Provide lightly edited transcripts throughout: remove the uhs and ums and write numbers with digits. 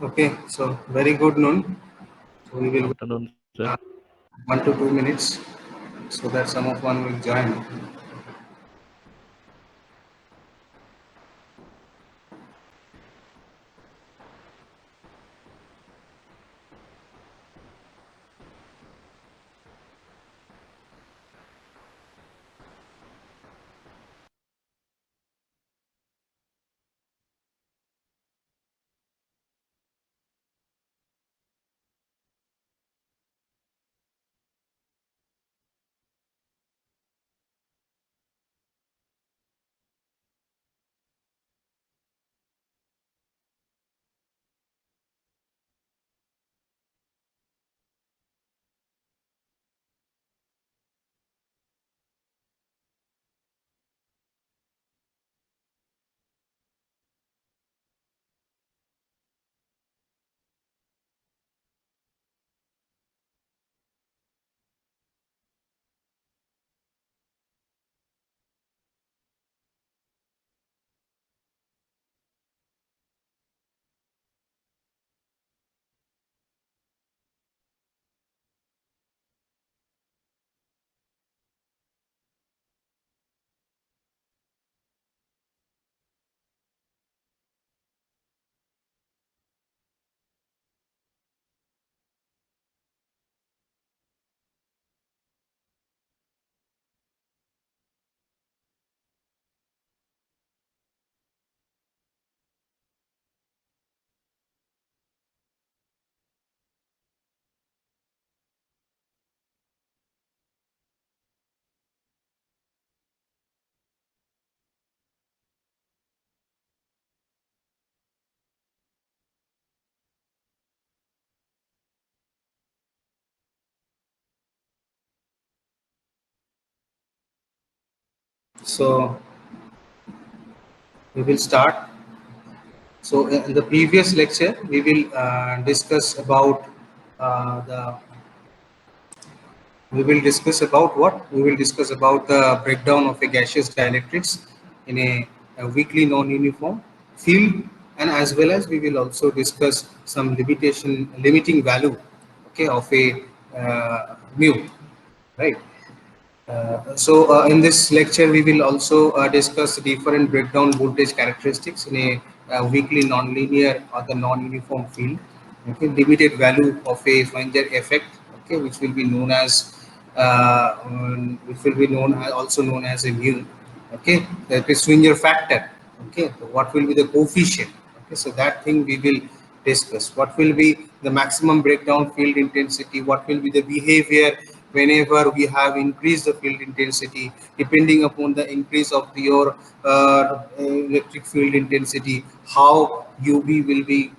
Okay, so very good noon. So we will Afternoon, sir. 1 to 2 minutes so that some of one will join. So we will start. So in the previous lecture, we will discuss about the. We will discuss about what? We will discuss about the breakdown of a gaseous dielectrics in a weakly non-uniform field, and as well as we will also discuss some limiting value, okay, of a mu, right? In this lecture, we will also discuss different breakdown voltage characteristics in a weakly nonlinear or the non-uniform field. Okay, limited value of a Feinger effect. Okay, which will be known as also known as a mu. Okay, the Swinger factor. Okay, so what will be the coefficient? Okay, so that thing we will discuss. What will be the maximum breakdown field intensity? What will be the behavior whenever we have increased the field intensity, depending upon the increase of your electric field intensity, how UV will be,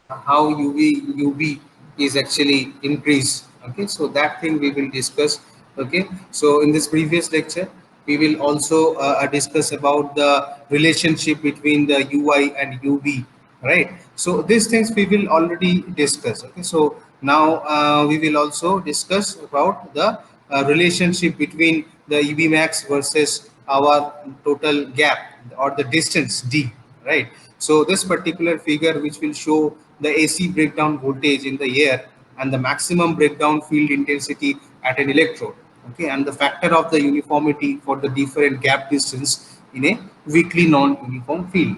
how UV is actually increased. Okay, so that thing we will discuss. Okay, so in this previous lecture, we will also discuss about the relationship between the UI and UV, right? So these things we will already discuss. Okay, so now we will also discuss about the relationship between the UV max versus our total gap or the distance D, right? So this particular figure which will show the AC breakdown voltage in the air and the maximum breakdown field intensity at an electrode, okay, and the factor of the uniformity for the different gap distance in a weakly non-uniform field.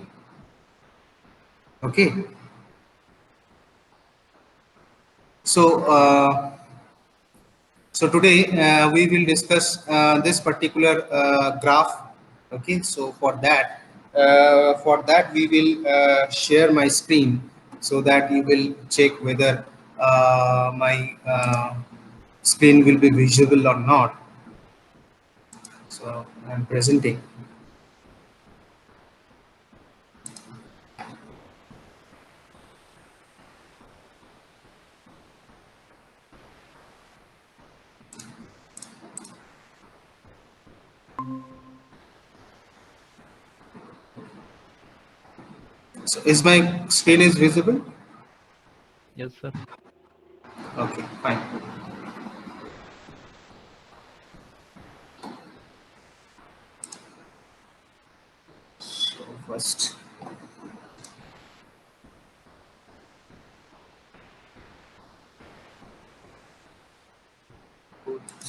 Okay, so today we will discuss this particular graph. Okay, so for that we will share my screen so that you will check whether my screen will be visible or not. So I'm presenting. So is my screen is visible? Yes, sir. Okay, fine. So first,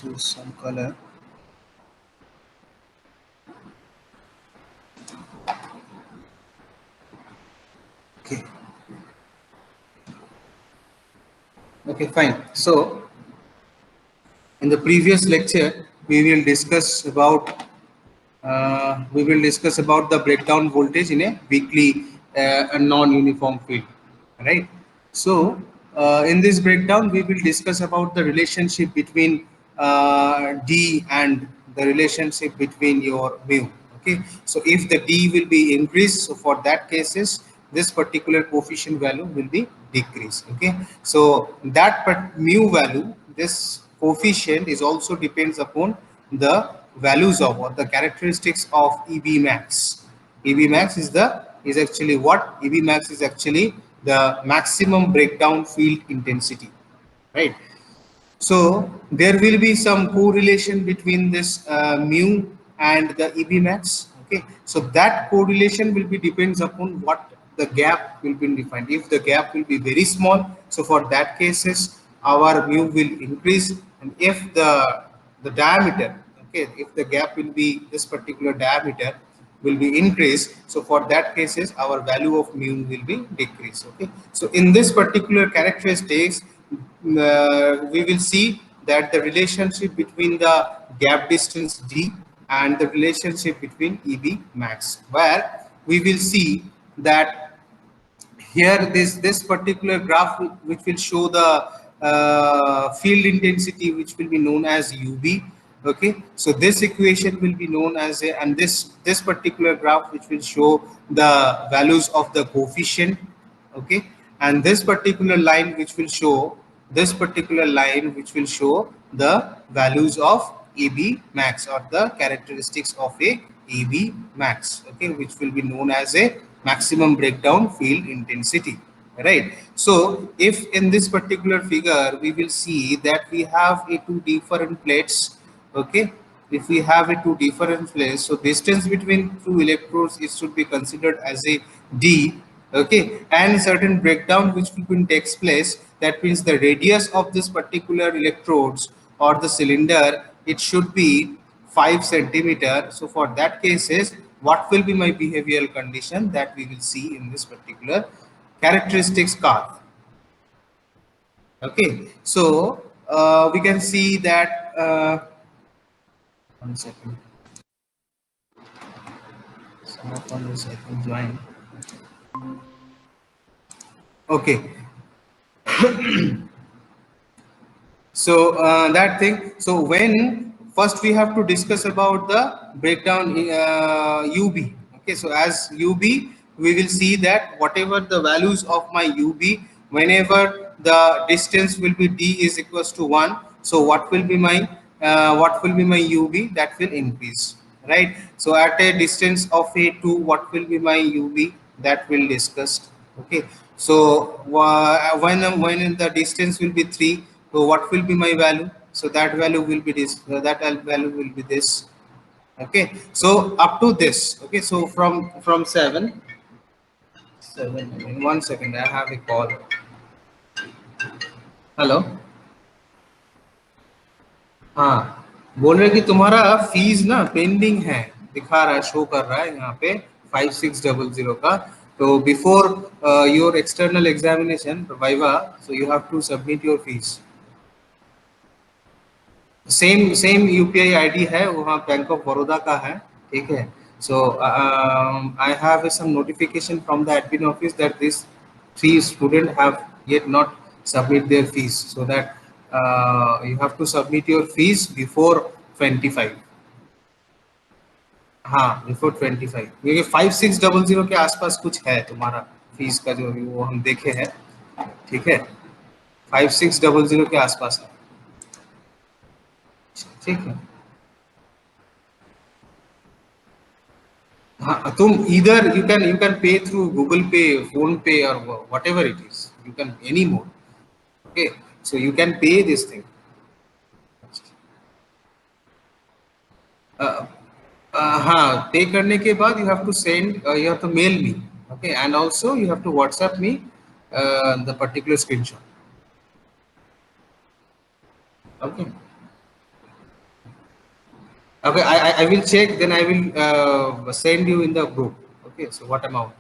choose some color. Okay. Okay, fine. So in the previous lecture, we will discuss about the breakdown voltage in a weakly non-uniform field, right? So in this breakdown, we will discuss about the relationship between D and the relationship between your mu. Okay, so if the D will be increased, so for that cases, this particular coefficient value will be decreased. Okay, so that mu value, this coefficient is also depends upon the values of or the characteristics of EB max. EB max is actually what? EB max is actually the maximum breakdown field intensity, right? So there will be some correlation between this mu and the EB max. Okay, so that correlation will be depends upon what the gap will be defined. If the gap will be very small, so for that cases our mu will increase, and if the diameter, okay, if the gap will be this particular diameter will be increased, so for that cases our value of mu will be decreased. Okay, so in this particular characteristics, we will see that the relationship between the gap distance D and the relationship between EB max, where we will see that here this particular graph which will show the field intensity, which will be known as UB. Okay, so this equation will be known as a, and this particular graph which will show the values of the coefficient. Okay, and this particular line which will show the values of EB max or the characteristics of a EB max, okay, which will be known as a maximum breakdown field intensity, right? So if in this particular figure we will see that we have a two different plates, okay, if we have a two different plates, so distance between two electrodes, it should be considered as a D. Okay, and certain breakdown which will takes place, that means the radius of this particular electrodes or the cylinder, it should be 5 centimeter. So for that cases, what will be my behavioral condition that we will see in this particular characteristics curve. Okay, so we can see that 1 second, some of others I can join. Okay, so that thing, so when first we have to discuss about the breakdown UB. Okay, so as UB, we will see that whatever the values of my UB, whenever the distance will be D is equals to 1, so what will be my UB, that will increase, right? So at a distance of a 2, what will be my UB, that will discussed. Okay, so when the distance will be 3, so what will be my value? So that value will be this, value will be this. Okay, so up to this. Okay, so from 7, in 1 second, I have a call. Hello, हाँ, बोल रहे कि तुम्हारा fees ना pending है, दिखा रहा है, शो कर रहा है यहाँ पे 5600 का. तो before your external examination viva, so you have to submit your fees. Same UPI ID है, वहाँ बैंक ऑफ बड़ौदा का है. ठीक है, so I have some notification from the admin office that this 3 student have yet not submit their fees, so that you have to submit your fees before 25. हाँ, before 25, क्योंकि 5600 के आसपास कुछ है तुम्हारा फीस का, जो वो हम देखे हैं. ठीक है, 5600 के आसपास है. ठीक है, तुम either you can pay through Google Pay, Phone Pay, or whatever it is. You can any mode. Okay, so you can pay this thing. हाँ, पे करने के बाद you have to send, you have to mail me. Okay, and also you have to WhatsApp me the particular screenshot. Okay. Okay, I will check. Then I will send you in the group. Okay. So what amount?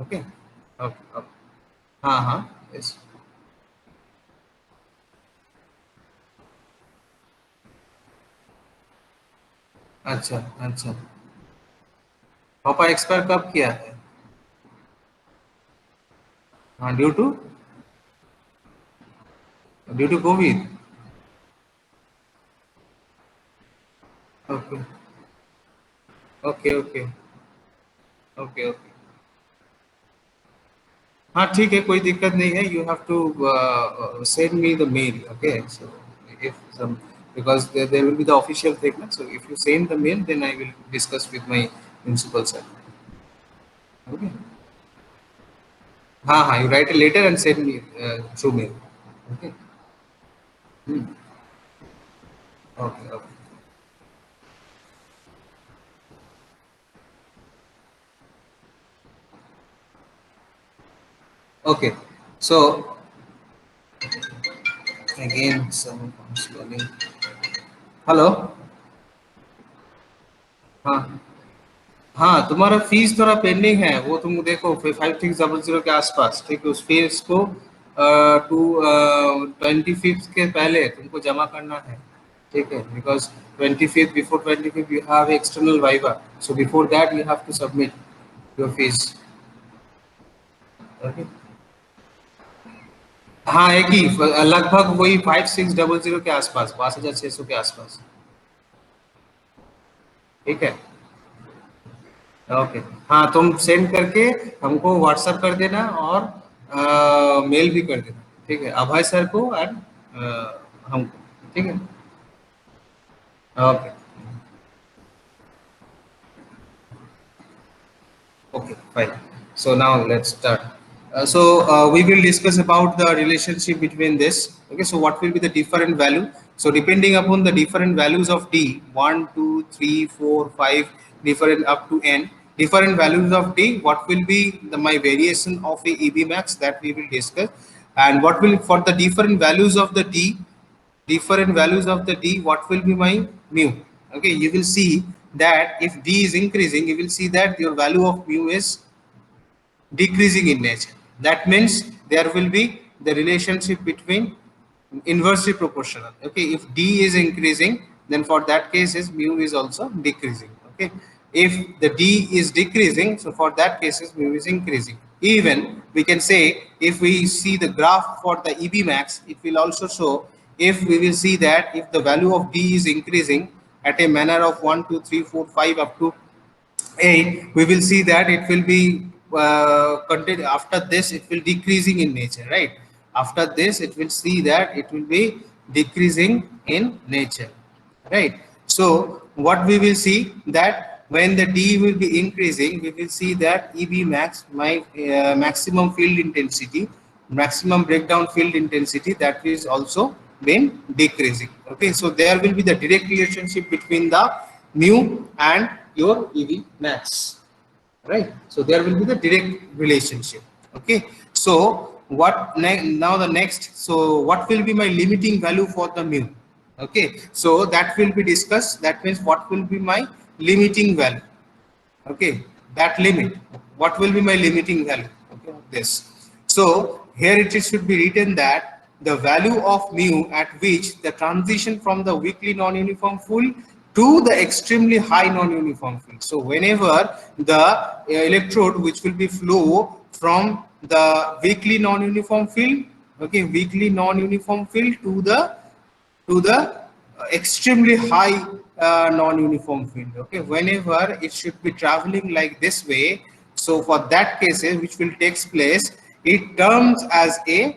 Okay. Okay. Okay. Uh-huh. Yes. अच्छा अच्छा. पापा expire कब किया है? हाँ, due to COVID. Okay okay okay okay okay. हाँ ठीक है, कोई दिक्कत नहीं है. You have to send me the mail. Okay. So if some, because there will be the official thing, so if you send the mail, then I will discuss with my principal sir. Okay. हाँ हाँ, you write a letter and send me through mail. Okay. Hmm. Okay okay. Okay. So again someone comes calling. Hello. हाँ हाँ, तुम्हारा fees थोड़ा pending है, वो तुम देखो 5600 के आसपास. ठीक है, उस फीस को टू 25 के पहले तुमको जमा करना है. ठीक है, because 25 before 25 you have external viva, so before that you have to submit your fees. Okay. हाँ, एक ही लगभग वही 5600 के आसपास, 5600 के आसपास. ठीक है. ओके. हाँ, तुम सेंड करके हमको व्हाट्सएप कर देना और मेल भी कर देना. ठीक है, अभय सर को एंड हमको. ठीक है. Okay. Okay, fine. So now let's start. We will discuss about the relationship between this. Okay, so what will be the different value? So depending upon the different values of D, 1, 2, 3, 4, 5, different up to n, different values of D, what will be my variation of a EB max, that we will discuss. And what will, for the different values of the D, different values of the D, what will be my mu? Okay, you will see that if D is increasing, you will see that your value of mu is decreasing in nature. That means there will be the relationship between inversely proportional. Okay, if D is increasing, then for that case is mu is also decreasing. Okay, if the D is decreasing, so for that cases mu is increasing. Even we can say, if we see the graph for the EB max, it will also show, if we will see that if the value of D is increasing at a manner of 1 2 3 4 5 up to 8, we will see that it will be content. After this it will decreasing in nature, right? After this it will see that it will be decreasing in nature, right? So what we will see that when the D will be increasing, we will see that EB max, my maximum field intensity, maximum breakdown field intensity, that is also been decreasing. Okay, so there will be the direct relationship between the mu and your EV max, right? So there will be the direct relationship. Okay, so now the next, so what will be my limiting value for the mu? Okay, so that will be discussed. That means what will be my limiting value? Okay, that limit, what will be my limiting value? Okay, this. So here it should be written that the value of mu at which the transition from the weakly non-uniform field to the extremely high non-uniform field. So whenever the electrode which will be flow from the weakly non-uniform field, okay, weakly non-uniform field to the extremely high non-uniform field. Okay, whenever it should be traveling like this way, so for that cases which will takes place, it terms as a,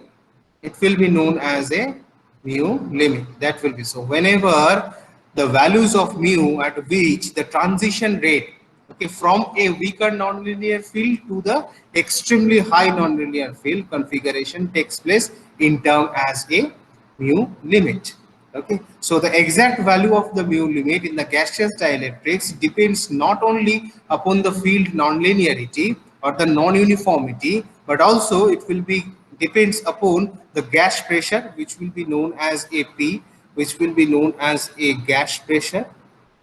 it will be known as a mu limit. That will be so whenever the values of mu at which the transition rate, okay, from a weaker nonlinear field to the extremely high nonlinear field configuration takes place in term as a mu limit. Okay, so the exact value of the mu limit in the gaseous dielectrics depends not only upon the field nonlinearity or the non-uniformity, but also it will be depends upon the gas pressure, which will be known as a P, which will be known as a gas pressure.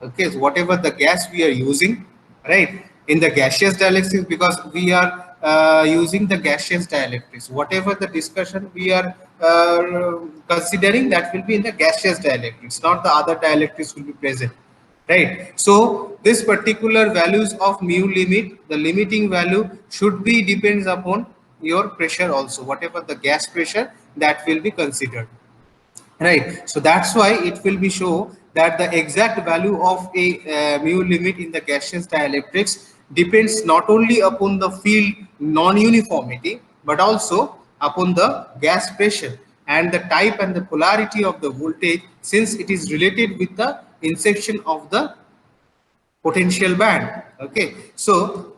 Okay, so whatever the gas we are using, right, in the gaseous dielectrics, because we are using the gaseous dielectrics, whatever the discussion we are considering, that will be in the gaseous dielectrics, not the other dielectrics will be present, right? So this particular values of mu limit, the limiting value should be depends upon your pressure also, whatever the gas pressure, that will be considered, right? So that's why it will be show that the exact value of a mu limit in the gaseous dielectrics depends not only upon the field non-uniformity but also upon the gas pressure and the type and the polarity of the voltage, since it is related with the insertion of the potential band. Okay, so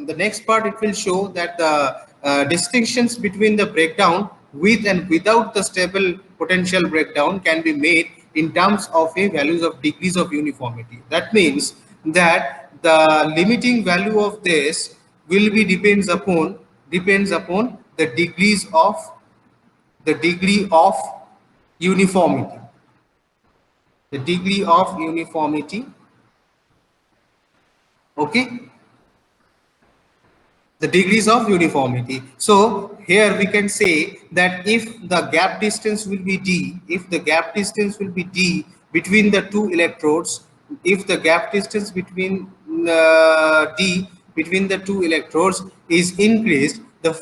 the next part, it will show that the distinctions between the breakdown with and without the stable potential breakdown can be made in terms of a values of degrees of uniformity. That means that the limiting value of this will be depends upon the degrees of the degree of uniformity, the degree of uniformity. Okay, the degrees of uniformity. So here we can say that if the gap distance will be d, if the gap distance will be d between the two electrodes, if the gap distance between d between the two electrodes is increased, the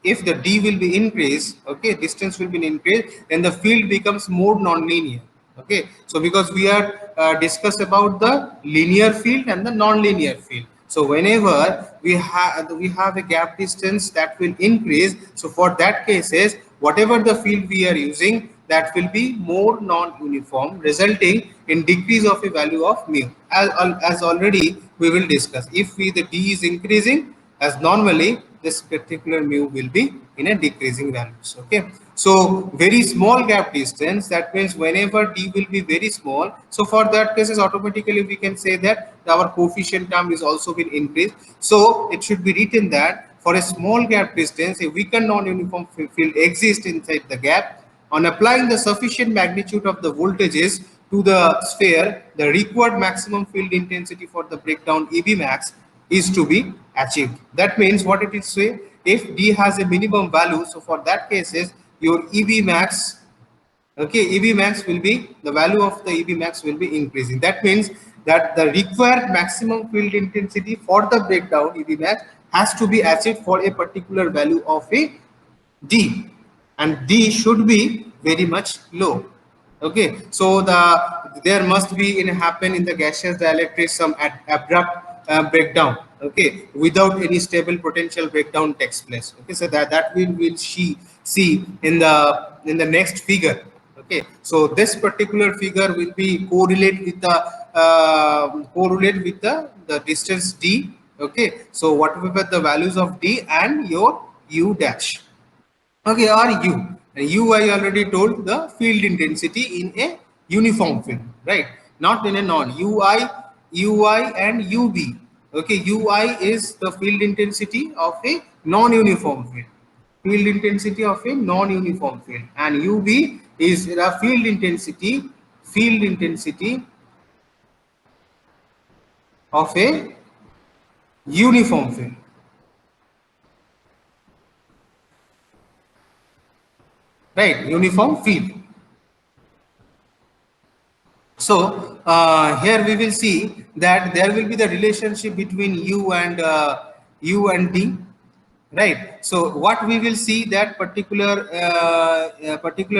if the d will be increased, okay, distance will be increased, then the field becomes more non-linear. Okay, so because we are discuss about the linear field and the non-linear field, so whenever we have a gap distance, that will increase. So for that cases, whatever the field we are using, that will be more non-uniform, resulting in decrease of a value of mu. As already we will discuss, if the d is increasing, as normally this particular mu will be in a decreasing values. Okay, so very small gap distance, that means whenever d will be very small, so for that cases automatically we can say that our coefficient term is also been increased. So it should be written that for a small gap distance, a weakened non-uniform field exists inside the gap. On applying the sufficient magnitude of the voltages to the sphere, the required maximum field intensity for the breakdown EB max is to be achieved. That means what it is say, if D has a minimum value, so for that cases your EB max, okay, EB max will be, the value of the EB max will be increasing. That means that the required maximum field intensity for the breakdown EB max has to be achieved for a particular value of a D, and D should be very much low. Okay, so there must be in happen in the gaseous dielectric some abrupt breakdown. Okay, without any stable potential breakdown takes place. Okay, so that we will see in the next figure. Okay, so this particular figure will be correlate with the distance d. Okay, so whatever the values of d and your u dash. Okay, or U. U I already told the field intensity in a uniform field, right? Not in a non. UI and UB. Okay, UI is the field intensity of a non-uniform field. Field intensity of a non-uniform field, and UB is the field intensity of a uniform field. Right, uniform field. So here we will see that there will be the relationship between U and D, right? So what we will see, that particular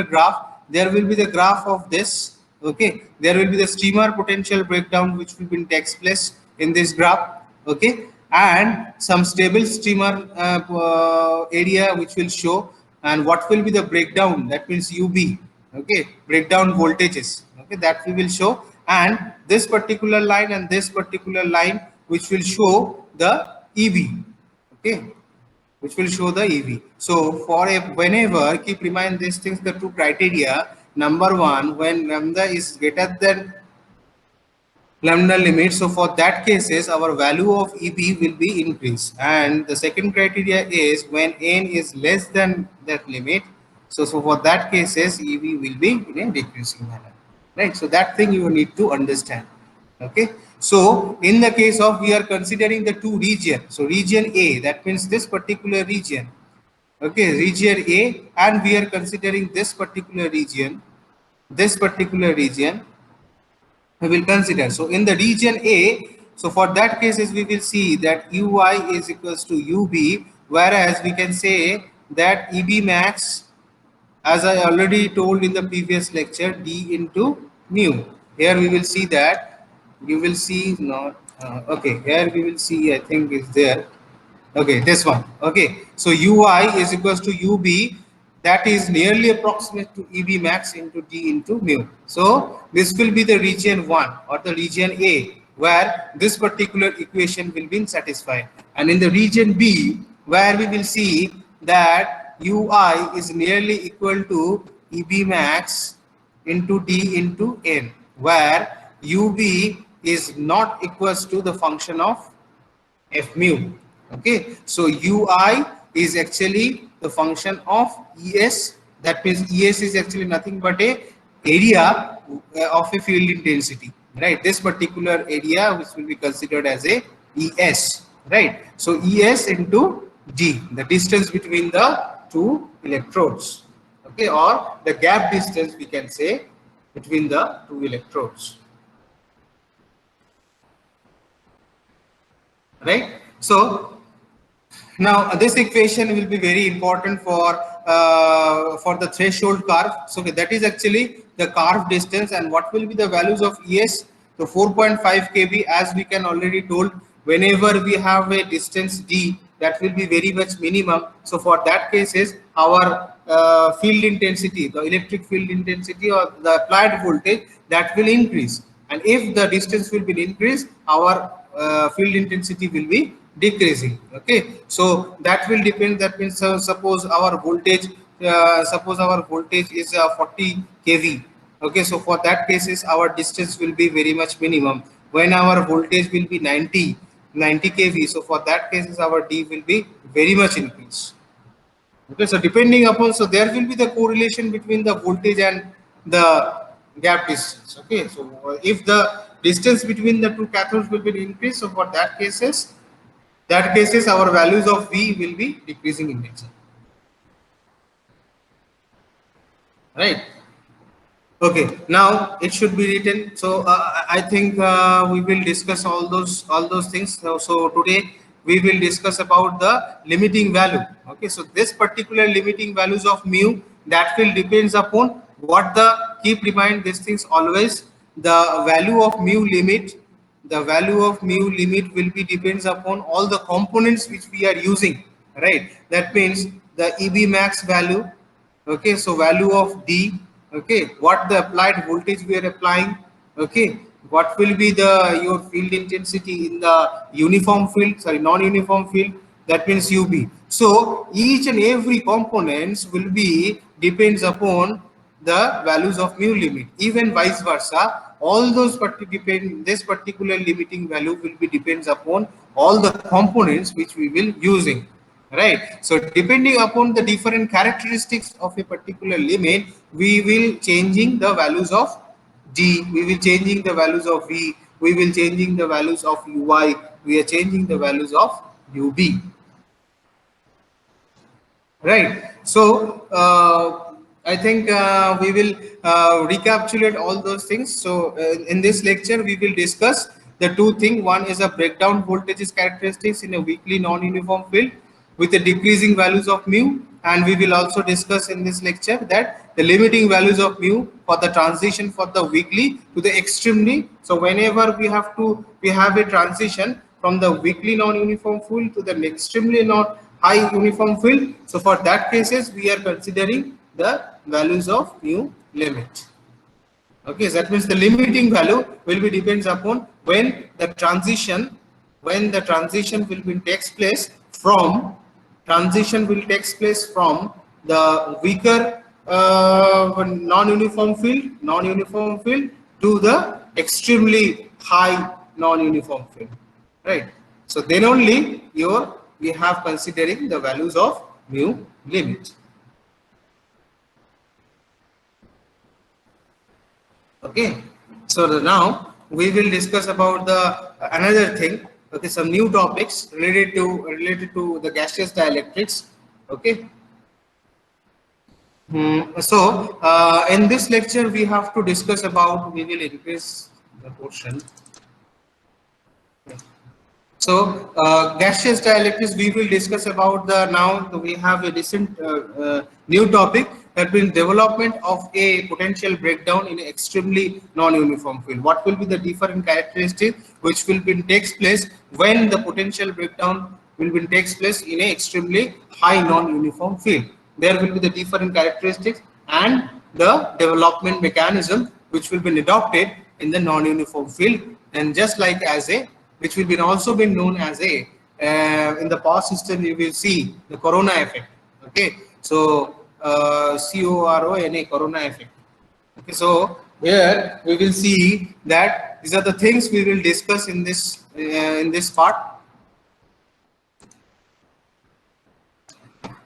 graph, there will be the graph of this. Okay, there will be the streamer potential breakdown which will be takes place in this graph. Okay, and some stable streamer area which will show, and what will be the breakdown, that means UB. Okay, breakdown voltages, okay, that we will show, and this particular line and this particular line which will show the EB. Okay, which will show the EV. So for a whenever, keep remind these things, the two criteria. Number one, when lambda is greater than lambda limit, so for that cases our value of EB will be increased. And the second criteria is when n is less than that limit, so for that cases EB will be in a decreasing manner. right? So that thing you need to understand. Okay, so in the case of, we are considering the two region, so region A, that means this particular region, okay, region A, and we are considering this particular region, we will consider. So in the region A, so for that cases we will see that ui is equals to ub, whereas we can say that eb max, as I already told in the previous lecture, d into mu. Here we will see that, you will see not, okay, here we will see, I think is there. Okay, this one. Okay, so ui is equals to ub, that is nearly approximate to eb max into d into mu. So this will be the region 1 or the region A, where this particular equation will be satisfied, and in the region B, where we will see that ui is nearly equal to eb max into d into n, where ub is not equals to the function of f mu. Okay, so ui is actually the function of es, that means es is actually nothing but a area of a field intensity, right? This particular area which will be considered as a es, right? So es into d, the distance between the two electrodes, okay, or the gap distance we can say between the two electrodes, right? So now this equation will be very important for the threshold curve. So okay, that is actually the curve distance, and what will be the values of ES? So 4.5 kb, as we can already told, whenever we have a distance d, that will be very much minimum. So for that cases, our field intensity, the electric field intensity or the applied voltage, that will increase, and if the distance will be increased, our field intensity will be decreasing. Okay, so that will depend, that means suppose our voltage is 40 kV. Okay, so for that cases our distance will be very much minimum. When our voltage will be 90 kV, so for that cases our d will be very much increased. Okay, so depending upon, so there will be the correlation between the voltage and the gap distance. Okay, so if the distance between the two cathodes will be increased, so for that cases our values of V will be decreasing in nature, right? Okay, now it should be written. So I think we will discuss all those things. So today we will discuss about the limiting value. Okay, so this particular limiting values of mu, that will depends upon what the, keep remind these things always, the value of mu limit. The value of mu limit will be depends upon all the components which we are using, right? That means the EB max value. Okay, so value of d, okay, what the applied voltage we are applying, okay, what will be the your field intensity in the uniform field, sorry, non-uniform field, that means ub. So each and every components will be depends upon the values of mu limit, even vice versa, all those depend, this particular limiting value will be depends upon all the components which we will using, right? So depending upon the different characteristics of a particular limit, we will changing the values of d, we will changing the values of v, we will changing the values of ui, we are changing the values of ub, right? So I think we will recapitulate all those things. So in this lecture we will discuss the two things. One is a breakdown voltages characteristics in a weakly non-uniform field with the decreasing values of mu, and we will also discuss in this lecture that the limiting values of mu for the transition for the weakly to the extremely. So whenever we have a transition from the weakly non-uniform field to the extremely not high uniform field, so for that cases we are considering the values of mu limit. Okay, so that means the limiting value will be depends upon when the transition will be takes place from, the weaker non-uniform field to the extremely high non-uniform field, right? So then only we have considering the values of mu limit. Okay, so now we will discuss about the another thing. Okay, some new topics related to the gaseous dielectrics. Okay. So in this lecture we have to discuss about, we will increase the portion. So gaseous dielectrics, we will discuss about the now we have a recent new topic that means development of a potential breakdown in an extremely non-uniform field. What will be the different characteristics which will be takes place when the potential breakdown will be takes place in an extremely high non-uniform field. There will be the different characteristics and the development mechanism which will be adopted in the non-uniform field, and just like as a which will be also been known as a in the past system you will see the corona effect. Okay, so corona corona effect. Okay, so here we will see that these are the things we will discuss in this part.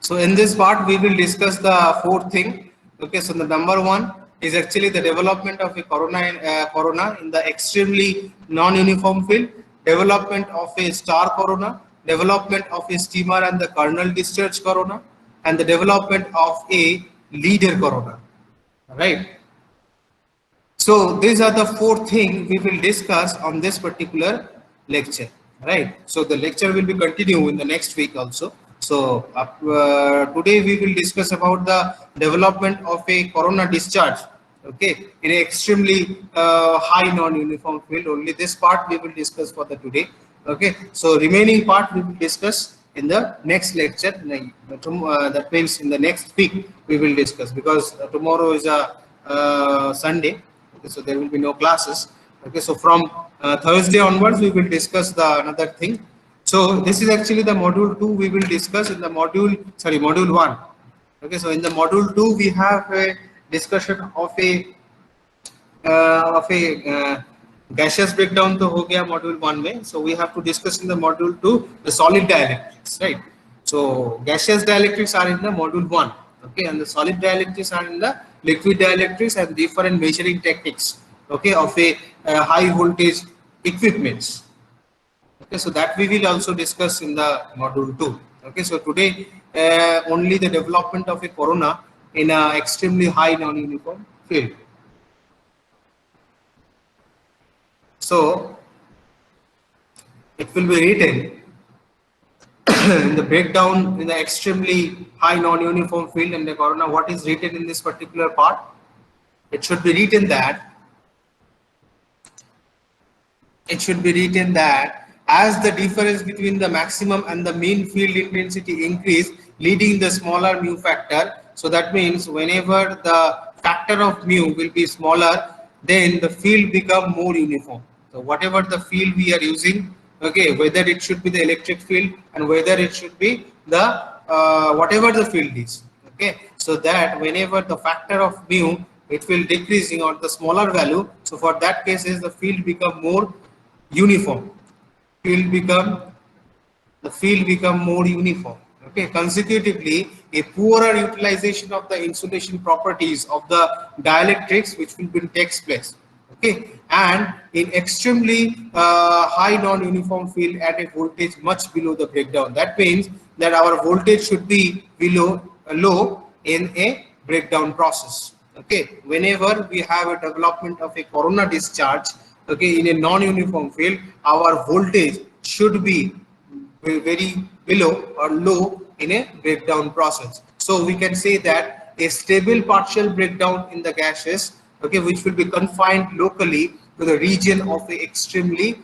So in this part, we will discuss the fourth thing. Okay, so the number one is actually the development of a corona in the extremely non-uniform field, development of a star corona, development of a steamer and the kernel discharge corona, and the development of a leader corona. Right. So these are the four things we will discuss on this particular lecture, right? So the lecture will be continue in the next week also. So today we will discuss about the development of a corona discharge, okay, in an extremely high non-uniform field. Only this part we will discuss for the today, okay. So remaining part we will discuss in the next lecture. That means in the next week we will discuss, because tomorrow is a Sunday. Okay, so there will be no classes. Okay, so from Thursday onwards we will discuss the another thing. So this is actually the module 2 we will discuss in the module 1. Okay, so in the module 2 we have a discussion of a gaseous breakdown to ho gaya module 1 mein. So we have to discuss in the module 2 the solid dielectrics, right? So gaseous dielectrics are in the module 1, okay, and the solid dielectrics are in the liquid dielectrics and different measuring techniques, okay, of a high voltage equipments. Okay, so that we will also discuss in the module 2. Okay, so today only the development of a corona in a extremely high non-uniform field. So it will be written in the breakdown in the extremely high non-uniform field and the corona. What is written in this particular part? It should be written that as the difference between the maximum and the mean field intensity increase, leading the smaller mu factor. So that means whenever the factor of mu will be smaller, then the field become more uniform. So whatever the field we are using, okay, whether it should be the electric field and whether it should be the whatever the field is, okay, so that whenever the factor of mu it will decreasing or the smaller value, so for that cases the field become more uniform. Field become the field become more uniform. Okay, consecutively, a poorer utilization of the insulation properties of the dielectrics which will be takes place. Okay, and in extremely high non-uniform field at a voltage much below the breakdown. That means that our voltage should be below low in a breakdown process. Okay, whenever we have a development of a corona discharge, okay, in a non-uniform field, our voltage should be very below or low in a breakdown process. So we can say that a stable partial breakdown in the gases, okay, which will be confined locally to the region of a extremely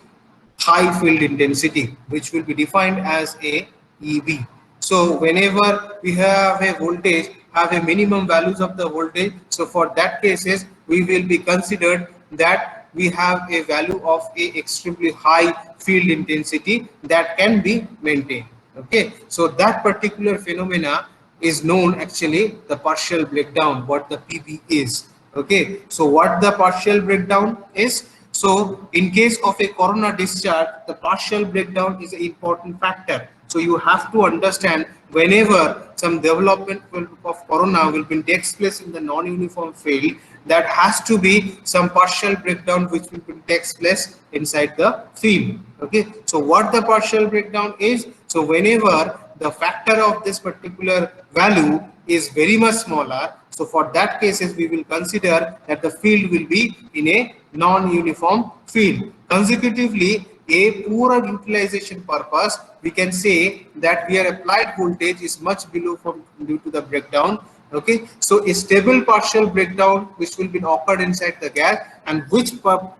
high field intensity, which will be defined as a EB. So whenever we have a voltage, have a minimum values of the voltage, so for that cases we will be considered that we have a value of a extremely high field intensity that can be maintained. Okay, so that particular phenomena is known actually the partial breakdown, what the PB is. Okay, so what the partial breakdown is? So in case of a corona discharge, the partial breakdown is an important factor. So So you have to understand whenever some development of corona will be takes place in the non-uniform field, that has to be some partial breakdown which will be takes place inside the field. Okay, so what the partial breakdown is? So whenever the factor of this particular value is very much smaller, so for that cases we will consider that the field will be in a non-uniform field. Consecutively, a poor utilization purpose, we can say that where applied voltage is much below from due to the breakdown. Okay, so a stable partial breakdown which will be occurred inside the gas and which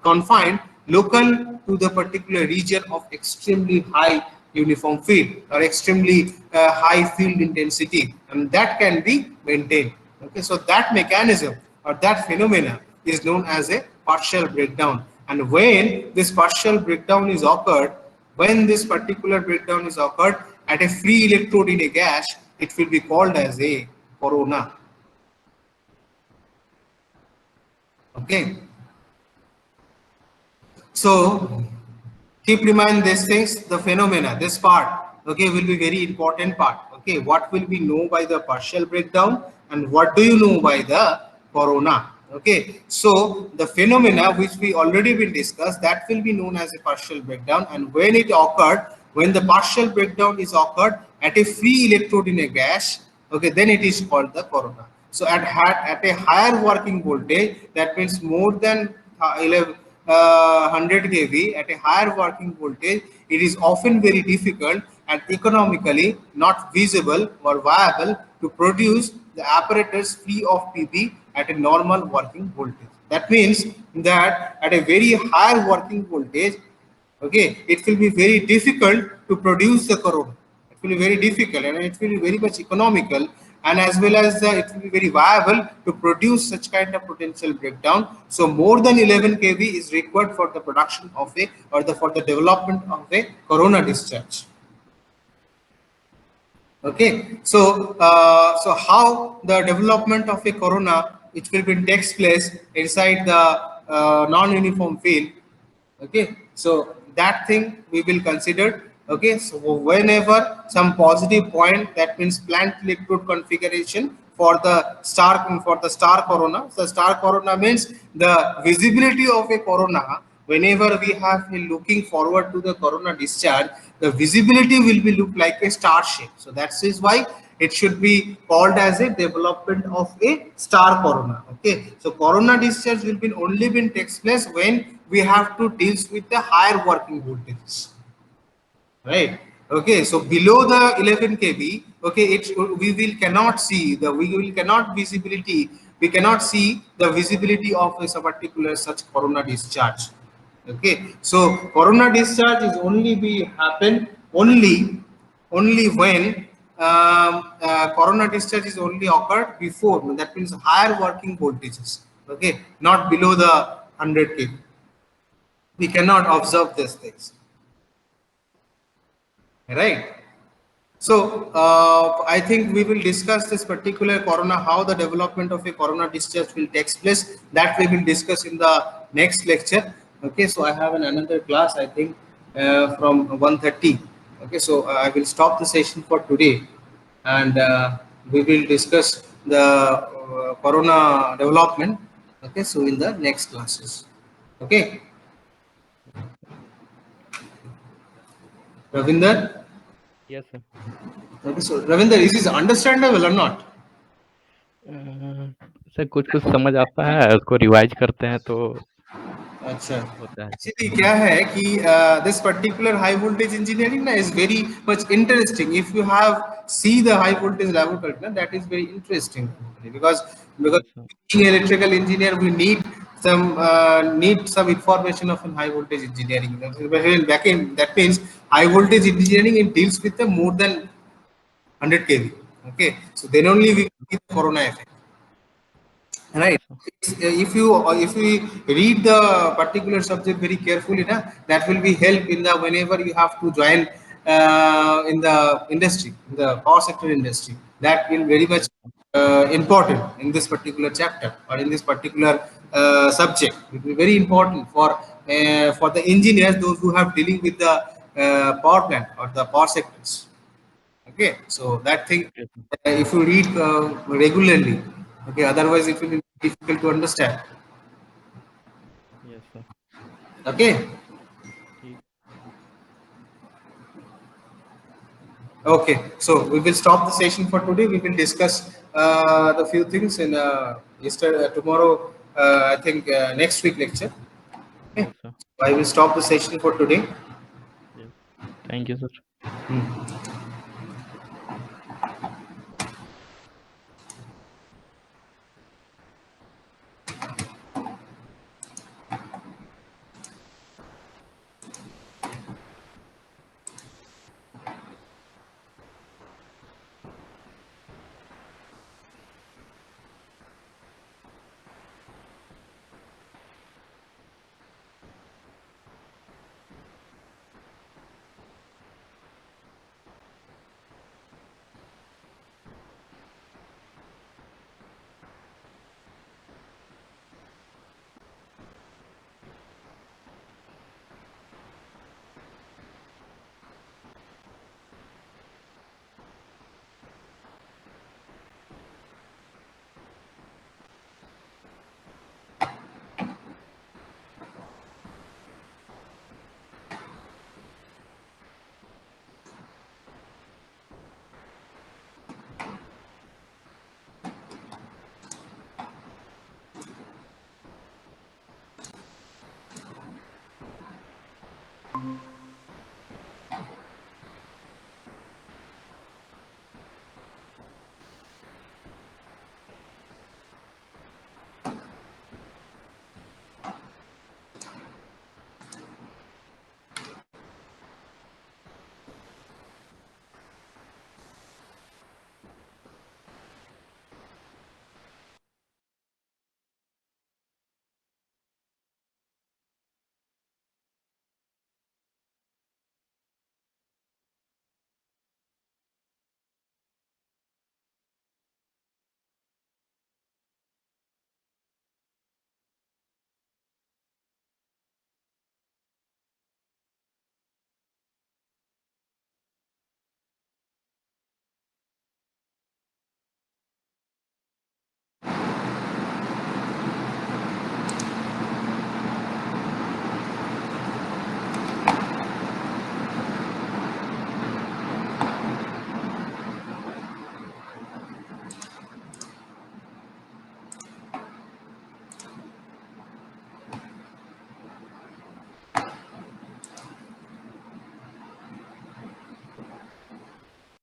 confined local to the particular region of extremely high uniform field or extremely high field intensity, and that can be maintained. Okay, so that mechanism or that phenomena is known as a partial breakdown. And when this partial breakdown is occurred, when this particular breakdown is occurred at a free electrode in a gas, it will be called as a corona. Okay, so keep in mind these things, the phenomena, this part, okay, will be very important part. Okay, what will we know by the partial breakdown and what do you know by the corona? Okay, so the phenomena which we already been discussed, that will be known as a partial breakdown, and when it occurred, when the partial breakdown is occurred at a free electrode in a gas, okay, then it is called the corona. So at a higher working voltage, that means more than 100 kV at a higher working voltage, it is often very difficult and economically not feasible or viable to produce the apparatus free of PB at a normal working voltage. That means that at a very higher working voltage, okay, it will be very difficult to produce the corona. It will be very difficult and it will be very much economical, and as well as it will be very viable to produce such kind of potential breakdown. So more than 11 kV is required for the production of a or the for the development of a corona discharge. Okay, so so how the development of a corona, it will be takes place inside the non-uniform field. Okay, so that thing we will consider. Okay, so whenever some positive point, that means plant electrode configuration for the star corona. So star corona means the visibility of a corona. Whenever we have a looking forward to the corona discharge, the visibility will be look like a star shape. So that is why it should be called as a development of a star corona. Okay, so corona discharge will be only been takes place when we have to deal with the higher working voltages, right? Okay, so below the 11 kV, okay, it we will cannot see the we will cannot visibility we cannot see the visibility of a particular such corona discharge. Okay, so corona discharge is only be happen only when corona discharge is only occurred before, that means higher working voltages. Okay, not below the 100 kV. We cannot observe these things, right? So I think we will discuss this particular corona, how the development of a corona discharge will take place. That we will discuss in the next lecture. Okay, so I have another class, I think, from 1:30. Okay, so I will stop the session for today, and we will discuss the corona development. Okay, so in the next classes. Okay, Ravinder. Yes, sir. Okay, so Ravinder, is this understandable or not? Sir कुछ कुछ समझ आता है, उसको revise करते हैं तो अच्छा, होता है सर। एक्चुअली क्या है कि this particular high voltage engineering ना is very much interesting. If you have see the high voltage laboratory, that is very interesting because अच्छा, being electrical engineer we need some information of high voltage engineering, especially in backend. That means high voltage engineering, it deals with the more than 100 kV. Okay, so then only we get the corona effect. Right. अच्छा, If we read the particular subject very carefully, na, that will be help in the whenever you have to join in the industry, in the power sector industry. That will very much yes, sir. important in this particular chapter or in this particular subject. It will be very important for the engineers, those who have dealing with the power plant or the power sectors. Okay, so that thing, Okay, sir. if you read regularly, okay, otherwise it will be difficult to understand. Yes, sir. Okay. ठीक. Okay, so we will stop the session for today. We will discuss the few things in tomorrow. I think next week lecture. Okay, Yes, sir. I will stop the session for today. Yes. Thank you, sir.